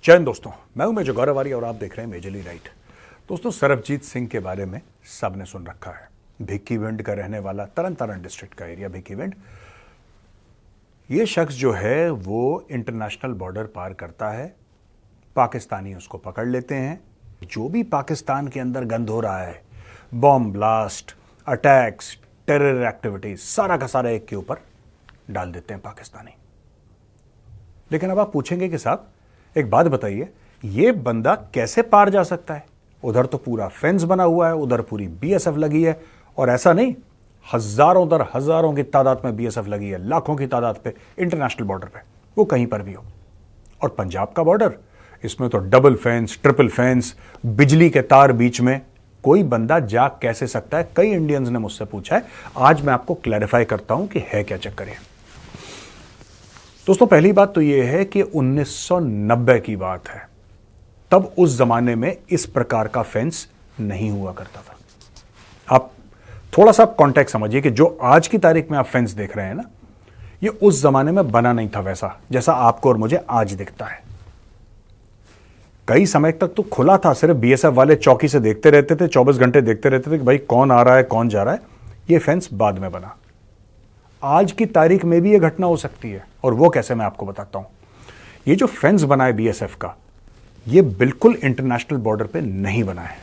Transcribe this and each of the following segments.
जय हिंद दोस्तों, मैं हूं मेजर गौरवारी और आप देख रहे हैं मेजरली राइट। दोस्तों, सरबजीत सिंह के बारे में सबने सुन रखा है। भिक्कीविंड का रहने वाला, तरन तारण डिस्ट्रिक्ट का एरिया भिक्कीविंड। ये शख्स जो है वो इंटरनेशनल बॉर्डर पार करता है, पाकिस्तानी उसको पकड़ लेते हैं। जो भी पाकिस्तान के अंदर गंद हो रहा है, bomb blast, attacks, terror activities, सारा का सारा एक के ऊपर डाल देते हैं पाकिस्तानी। लेकिन अब आप पूछेंगे कि साहब एक बात बताइए, ये बंदा कैसे पार जा सकता है? उधर तो पूरा फेंस बना हुआ है, उधर पूरी बीएसएफ लगी है, और ऐसा नहीं, हजारों दर हजारों की तादाद में बीएसएफ लगी है, लाखों की तादाद पे इंटरनेशनल बॉर्डर पे, वो कहीं पर भी हो। और पंजाब का बॉर्डर, इसमें तो डबल फेंस, ट्रिपल फेंस, बिजली के तार बीच में, कोई बंदा जा कैसे सकता है? कई इंडियंस ने मुझसे पूछा है। आज मैं आपको क्लैरिफाई करता हूं कि है क्या चक्कर है। दोस्तों, पहली बात तो यह है कि 1990 की बात है। तब उस जमाने में इस प्रकार का फेंस नहीं हुआ करता था। आप थोड़ा सा कॉन्टेक्स्ट समझिए कि जो आज की तारीख में आप फेंस देख रहे हैं ना, ये उस जमाने में बना नहीं था वैसा जैसा आपको और मुझे आज दिखता है। कई समय तक तो खुला था, सिर्फ बीएसएफ वाले चौकी से देखते रहते थे, 24 घंटे देखते रहते थे कि भाई कौन आ रहा है, कौन जा रहा है। ये फेंस बाद में बना। आज की तारीख में भी यह घटना हो सकती है, और वो कैसे, मैं आपको बताता हूं। ये जो फेंस बना है बीएसएफ का, ये बिल्कुल इंटरनेशनल बॉर्डर पे नहीं बना है।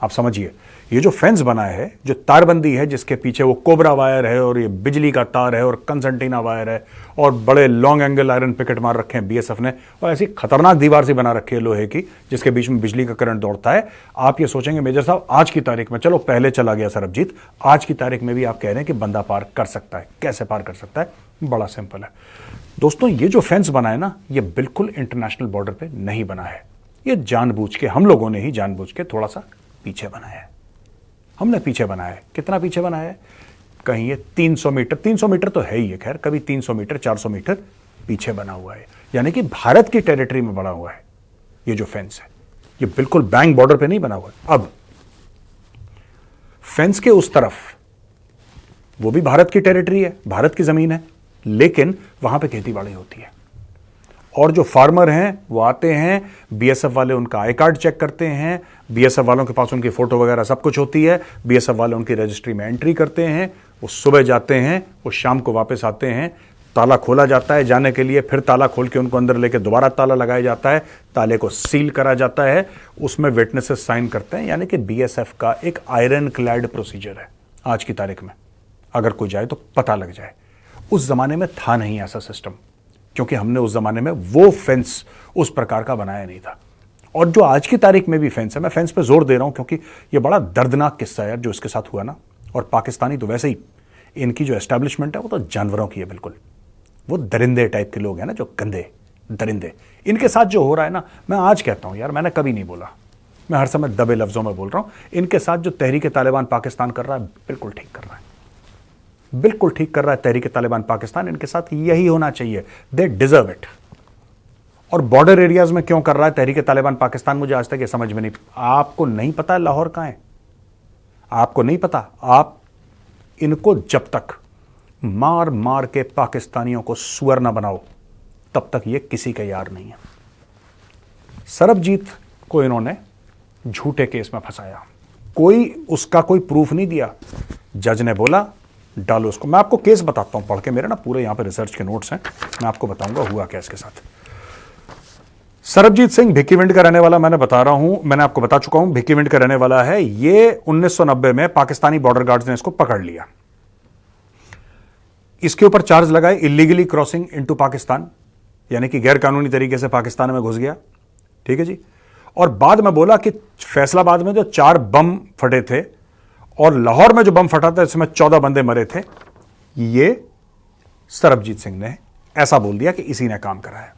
आप समझिए, ये जो फेंस बना है, जो तारबंदी है, जिसके पीछे वो कोबरा वायर है और ये बिजली का तार है और कंसंटीना वायर है और बड़े लॉन्ग एंगल आयरन पिकेट मार रखे हैं बीएसएफ ने, और ऐसी खतरनाक दीवार सी बना रखी है लोहे की, जिसके बीच में बिजली का करंट दौड़ता है। आप ये सोचेंगे मेजर साहब आज की तारीख में, चलो पहले चला गया सरबजीत, आज की तारीख में भी आप कह रहे हैं कि बंदा पार कर सकता है। कैसे पार कर सकता है? बड़ा सिंपल है दोस्तों। ये जो फेंस बना है ना, ये बिल्कुल इंटरनेशनल बॉर्डर पे नहीं बना है। ये जानबूझ के, हम लोगों ने ही जानबूझ के थोड़ा सा पीछे बनाया है। हमने पीछे बनाया है। कितना पीछे बनाया है? कहीं ये 300 मीटर, 300 मीटर तो है ही है, खैर कभी 300 मीटर, 400 मीटर पीछे बना हुआ है, यानी कि भारत की टेरिटरी में बना हुआ है। ये जो फेंस है, ये बिल्कुल बैंक बॉर्डर पे नहीं बना हुआ है। अब फेंस के उस तरफ, वो भी भारत की टेरिटरी है, भारत की जमीन है, लेकिन वहां पे खेती बाड़ी होती है। और जो फार्मर हैं वो आते हैं, बीएसएफ वाले उनका आई कार्ड चेक करते हैं, बीएसएफ वालों के पास उनकी फोटो वगैरह सब कुछ होती है, बीएसएफ वाले उनकी रजिस्ट्री में एंट्री करते हैं। वो सुबह जाते हैं, वो शाम को वापस आते हैं, ताला खोला जाता है जाने के लिए, फिर ताला खोल के उनको अंदर लेके दोबारा ताला लगाया जाता है, ताले को सील करा जाता है, उसमें विटनेसेस साइन करते हैं। यानी कि बीएसएफ का एक आयरन क्लैड प्रोसीजर है आज की तारीख में। अगर कोई जाए तो पता लग जाए। उस जमाने में था नहीं ऐसा सिस्टम, क्योंकि हमने उस जमाने में वो फेंस उस प्रकार का बनाया नहीं था। और जो आज की तारीख में भी फेंस है, मैं फेंस पे जोर दे रहा हूं क्योंकि ये बड़ा दर्दनाक किस्सा है यार जो इसके साथ हुआ ना। और पाकिस्तानी तो वैसे ही, इनकी जो एस्टैब्लिशमेंट है वो तो जानवरों की है बिल्कुल। वो दरिंदे टाइप के लोग हैं ना, जो गंदे दरिंदे। इनके साथ जो हो रहा है ना, मैं आज कहता हूं यार, मैंने कभी नहीं बोला, मैं हर समय दबे लफ्जों में बोल रहा हूं। इनके साथ जो तहरीक तालिबान पाकिस्तान कर रहा है, बिल्कुल ठीक कर रहा है, बिल्कुल ठीक कर रहा है तहरीक तालिबान पाकिस्तान। इनके साथ यही होना चाहिए, दे डिजर्व इट। और बॉर्डर एरियाज में क्यों कर रहा है तहरीक तालिबान पाकिस्तान, मुझे आज तक ये समझ में नहीं। आपको नहीं पता लाहौर कहां है? आपको नहीं पता? आप इनको जब तक मार मार के पाकिस्तानियों को सुअर ना बनाओ, तब तक ये किसी का यार नहीं है। सरबजीत को इन्होंने झूठे केस में फंसाया, उसका कोई प्रूफ नहीं दिया। जज ने बोला डालो उसको। मैं आपको केस बताता हूं पढ़ के, मेरे ना पूरे यहां पे रिसर्च के नोट्स हैं, मैं आपको बताऊंगा हुआ क्या इसके साथ। सरबजीत सिंह भिक्कीविंड का रहने वाला, मैंने आपको बता चुका हूं, भिक्कीविंड का रहने वाला है। ये 1990 में पाकिस्तानी बॉर्डर गार्ड्स ने इसको पकड़ लिया। इसके ऊपर चार्ज लगाए इलीगली क्रॉसिंग इनटू पाकिस्तान, यानी कि गैर कानूनी तरीके से पाकिस्तान में घुस गया। ठीक है जी। और बाद में बोला कि फैसलाबाद में जो 4 बम फटे थे और लाहौर में जो बम फटा था, इसमें 14 बंदे मरे थे, ये सरबजीत सिंह ने ऐसा बोल दिया कि इसी ने काम करा है।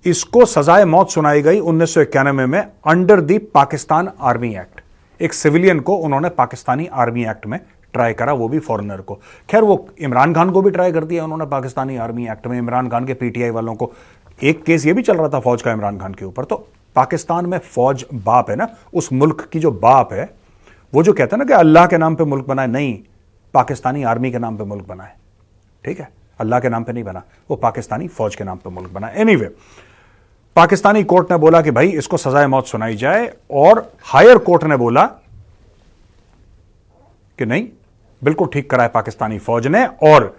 इसको सजाए मौत सुनाई गई 1991 में under the Pakistan army act. एक सिविलियन को उन्होंने पाकिस्तानी आर्मी एक्ट में ट्राई करा, वो भी फॉरेनर को। खैर वो इमरान खान को भी ट्राई कर दिया उन्होंने पाकिस्तानी आर्मी एक्ट में, इमरान खान के पीटीआई वालों को। एक केस ये भी चल रहा था फौज का इमरान खान के ऊपर। तो पाकिस्तान में फौज बाप है ना, उस मुल्क की जो बाप है, वो जो कहता है ना कि अल्लाह के नाम पे मुल्क बना है, नहीं, पाकिस्तानी आर्मी के नाम पे मुल्क बना है। ठीक है, अल्लाह के नाम पे नहीं बना, वो पाकिस्तानी फौज के नाम पे मुल्क बना। एनीवे, पाकिस्तानी कोर्ट ने बोला कि भाई इसको सजाए मौत सुनाई जाए, और हायर कोर्ट ने बोला कि नहीं, बिल्कुल ठीक करा है पाकिस्तानी फौज ने, और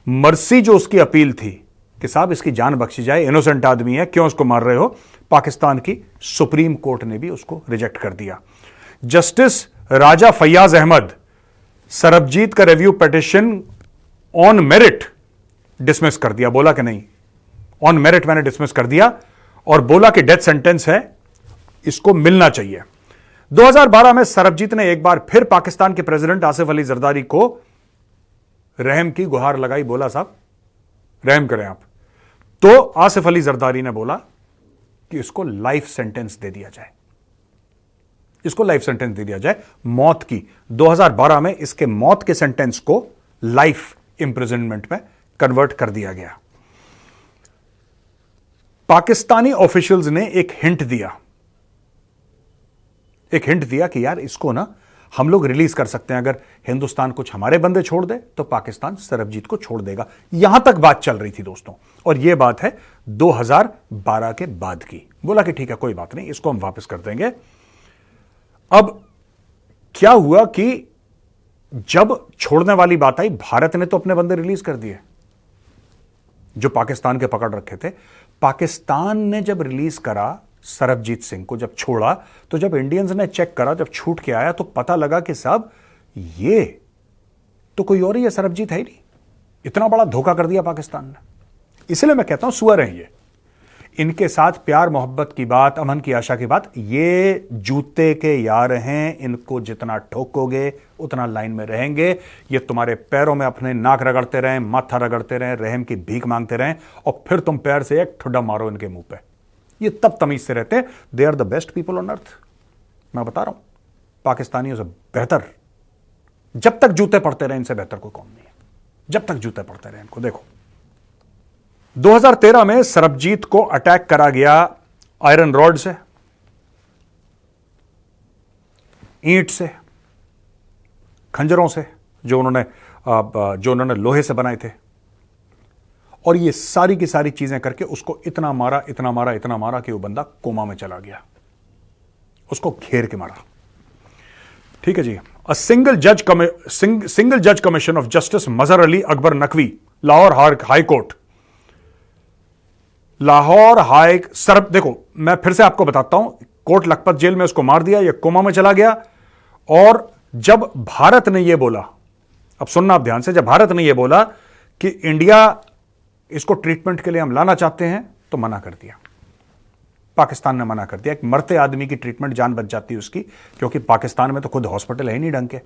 मर्सी जो उसकी अपील थी कि साहब इसकी जान बख्शी जाए, इनोसेंट आदमी है, क्यों उसको मार रहे हो, पाकिस्तान की सुप्रीम कोर्ट ने भी उसको रिजेक्ट कर दिया। जस्टिस राजा फैयाज अहमद सरबजीत का review petition on merit dismiss कर दिया। बोला कि नहीं, ऑन मेरिट मैंने डिसमिस कर दिया, और बोला कि डेथ सेंटेंस है, इसको मिलना चाहिए। 2012 में सरबजीत ने एक बार फिर पाकिस्तान के प्रेसिडेंट आसिफ अली जरदारी को रहम की गुहार लगाई। बोला साहब रहम करें आप। तो आसिफ अली जरदारी ने बोला कि इसको लाइफ सेंटेंस दे दिया जाए, इसको लाइफ सेंटेंस दे दिया जाए, मौत की। 2012 में इसके मौत के सेंटेंस को लाइफ इंप्रिजनमेंट में कन्वर्ट कर दिया गया। पाकिस्तानी ऑफिशियल्स ने एक हिंट दिया कि यार इसको ना हम लोग रिलीज कर सकते हैं, अगर हिंदुस्तान कुछ हमारे बंदे छोड़ दे तो पाकिस्तान सरबजीत को छोड़ देगा। यहां तक बात चल रही थी दोस्तों, और यह बात है 2012 के बाद की। बोला कि ठीक है कोई बात नहीं, इसको हम वापस कर देंगे। अब क्या हुआ कि जब छोड़ने वाली बात आई, भारत ने तो अपने बंदे रिलीज कर दिए जो पाकिस्तान के पकड़ रखे थे। पाकिस्तान ने जब रिलीज करा सरबजीत सिंह को, जब छोड़ा, तो जब इंडियंस ने चेक करा, जब छूट के आया, तो पता लगा कि साहब ये तो कोई और ही है, सरबजीत है ही नहीं। इतना बड़ा धोखा कर दिया पाकिस्तान ने। इसलिए मैं कहता हूं सुअर हैं ये, इनके साथ प्यार मोहब्बत की बात, अमन की आशा की बात, ये जूते के यार हैं। इनको जितना ठोकोगे उतना लाइन में रहेंगे। ये तुम्हारे पैरों में अपने नाक रगड़ते रहें, माथा रगड़ते रहें, रहम की भीख मांगते रहें, और फिर तुम पैर से एक ठुड्डा मारो इनके मुंह पे। ये तब तमीज से रहते हैं। They are the best people on earth. मैं बता रहा हूं, पाकिस्तानियों से बेहतर, जब तक जूते पड़ते रहे, इनसे बेहतर कोई कौम नहीं है। जब तक जूते पड़ते रहे इनको। देखो 2013 में सरबजीत को अटैक करा गया आयरन रॉड से, ईंट से, खंजरों से, जो उन्होंने लोहे से बनाए थे, और ये सारी की सारी चीजें करके उसको इतना मारा कि वो बंदा कोमा में चला गया। उसको घेर के मारा। ठीक है जी। अ सिंगल जज commission of justice Mazhar Ali Akbar Naqvi, Lahore high court, देखो मैं फिर से आपको बताता हूं, कोर्ट लखपत जेल में उसको मार दिया, ये कोमा में चला गया। और जब भारत ने यह बोला, अब सुनना आप ध्यान से, जब भारत ने यह बोला कि इंडिया इसको ट्रीटमेंट के लिए हम लाना चाहते हैं, तो मना कर दिया। पाकिस्तान ने मना कर दिया। एक मरते आदमी की ट्रीटमेंट, जान बच जाती है उसकी, क्योंकि पाकिस्तान में तो खुद हॉस्पिटल है ही नहीं ढंग के।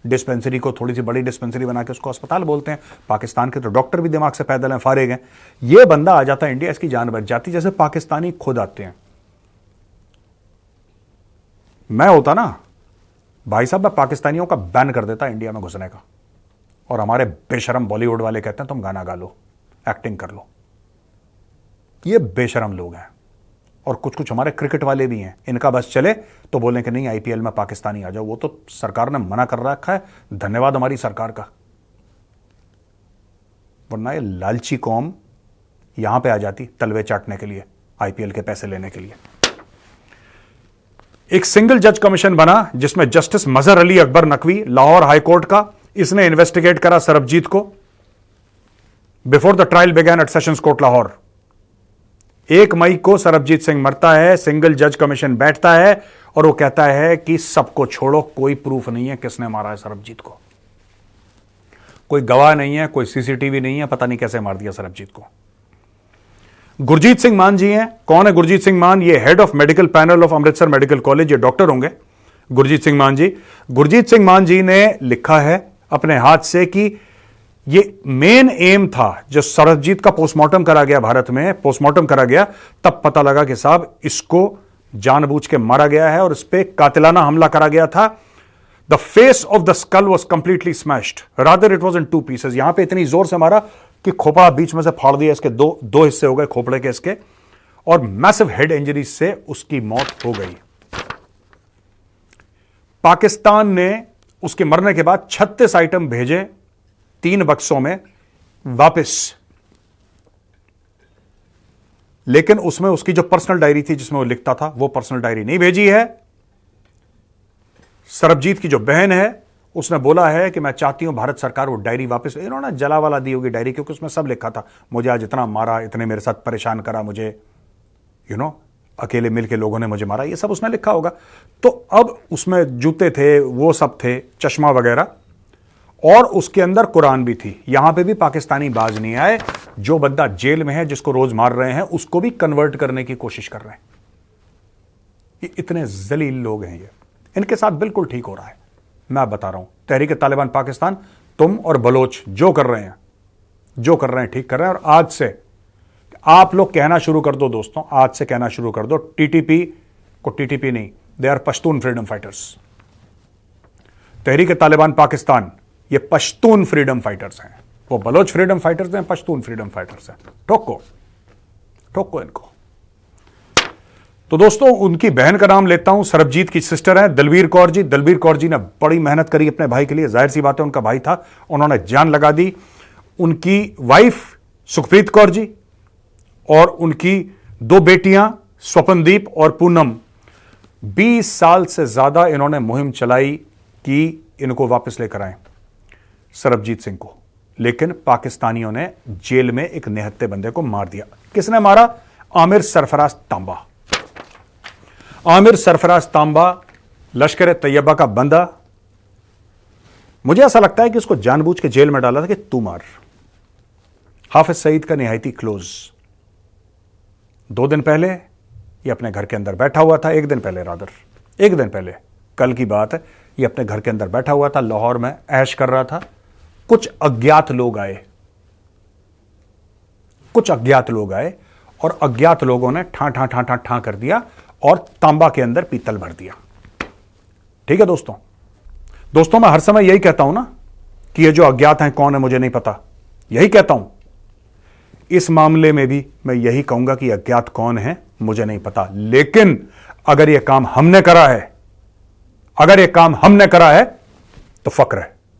डिस्पेंसरी को थोड़ी सी बड़ी डिस्पेंसरी बना के उसको अस्पताल बोलते हैं। पाकिस्तान के तो डॉक्टर भी दिमाग से पैदल हैं, फारिग हैं। ये बंदा आ जाता है इंडिया, इसकी जान बच जाती, जैसे पाकिस्तानी खुद आते हैं। मैं होता ना भाई साहब, मैं पाकिस्तानियों का बैन कर देता इंडिया में घुसने का। और हमारे बेशरम बॉलीवुड वाले कहते हैं तुम गाना गा लो, एक्टिंग कर लो। ये बेशरम लोग हैं। और कुछ कुछ हमारे क्रिकेट वाले भी हैं, इनका बस चले तो बोलें कि नहीं आईपीएल में पाकिस्तानी आ जाओ। वो तो सरकार ने मना कर रखा है, धन्यवाद हमारी सरकार का, वरना ये लालची कौम यहां पे आ जाती तलवे चाटने के लिए, आईपीएल के पैसे लेने के लिए। एक सिंगल जज कमीशन बना जिसमें justice Mazhar Ali Akbar Naqvi, Lahore high court का, इसने इन्वेस्टिगेट करा सरबजीत को before the trial began at sessions court Lahore. 1 मई को सरबजीत सिंह मरता है, सिंगल जज कमीशन बैठता है और वो कहता है कि सबको छोड़ो, कोई प्रूफ नहीं है किसने मारा है सरबजीत को, कोई गवाह नहीं है, कोई सीसीटीवी नहीं है, पता नहीं कैसे मार दिया सरबजीत को। गुरजीत सिंह मान जी हैं। कौन है गुरजीत सिंह मान? ये head of medical panel of Amritsar medical college, ये डॉक्टर होंगे गुरजीत सिंह मान जी। गुरजीत सिंह मान जी ने लिखा है अपने हाथ से कि ये मेन एम था, जो सरबजीत का पोस्टमार्टम करा गया, भारत में पोस्टमार्टम करा गया, तब पता लगा कि साहब इसको जानबूझ के मारा गया है और इस पे कातिलाना हमला करा गया था। The face of the skull was completely smashed, rather it was in 2 pieces. यहां पे इतनी जोर से मारा कि खोपड़ा बीच में से फाड़ दिया, इसके दो हिस्से हो गए खोपड़े के इसके, और मैसिव हेड इंजरी से उसकी मौत हो गई। पाकिस्तान ने उसके मरने के बाद 36 आइटम भेजे 3 बक्सों में वापस। लेकिन उसमें उसकी जो पर्सनल डायरी थी जिसमें वो लिखता था, वो पर्सनल डायरी नहीं भेजी है। सरबजीत की जो बहन है उसने बोला है कि मैं चाहती हूं भारत सरकार वो डायरी वापस, इन्होंने जलावाला दी होगी डायरी, क्योंकि उसमें सब लिखा था, मुझे आज इतना मारा, इतने मेरे साथ परेशान करा, मुझे अकेले मिलके लोगों ने मुझे मारा, ये सब उसने लिखा होगा। तो अब उसमें जूते थे, वो सब थे, चश्मा वगैरह, और उसके अंदर कुरान भी थी। यहां पे भी पाकिस्तानी बाज नहीं आए। जो बंदा जेल में है, जिसको रोज मार रहे हैं, उसको भी कन्वर्ट करने की कोशिश कर रहे हैं। ये इतने जलील लोग हैं, ये इनके साथ बिल्कुल ठीक हो रहा है। मैं बता रहा हूं, तहरीक तालिबान पाकिस्तान, तुम और बलोच जो कर रहे हैं ठीक कर रहे हैं। और आज से आप लोग कहना शुरू कर दो दोस्तों, आज से कहना शुरू कर दो, टीटीपी को टीटीपी नहीं, they are Pashtun freedom fighters. Tehreek Taliban Pakistan ये पश्तून फ्रीडम फाइटर्स हैं। वो बलोच फ्रीडम फाइटर्स हैं, पश्तून फ्रीडम फाइटर्स हैं। ठोको इनको। तो दोस्तों, उनकी बहन का नाम लेता हूं, सरबजीत की सिस्टर है दलवीर कौर जी। दलवीर कौर जी ने बड़ी मेहनत करी अपने भाई के लिए, जाहिर सी बात है उनका भाई था, उन्होंने जान लगा दी। उनकी वाइफ सुखप्रीत कौर जी और उनकी 2 बेटियां स्वपनदीप और पूनम, 20 साल से ज्यादा इन्होंने मुहिम चलाई कि इनको वापस लेकर आए सरबजीत सिंह को। लेकिन पाकिस्तानियों ने जेल में एक निहत्थे बंदे को मार दिया। किसने मारा? आमिर सरफराज तांबा। आमिर सरफराज तांबा लश्कर तैयबा का बंदा। मुझे ऐसा लगता है कि उसको जानबूझ के जेल में डाला था कि तू मार। हाफिज सईद का निहायती क्लोज। 2 दिन पहले ये अपने घर के अंदर बैठा हुआ था, एक दिन पहले, कल की बात है, ये अपने घर के अंदर बैठा हुआ था, लाहौर में ऐश कर रहा था। कुछ अज्ञात लोग आए और अज्ञात लोगों ने ठा कर दिया और तांबा के अंदर पीतल भर दिया। ठीक है दोस्तों, मैं हर समय यही कहता हूं ना कि ये जो अज्ञात हैं कौन है मुझे नहीं पता, यही कहता हूं। इस मामले में भी मैं यही कहूंगा कि अज्ञात कौन है मुझे नहीं पता। लेकिन अगर यह काम हमने करा है तो फक्र है।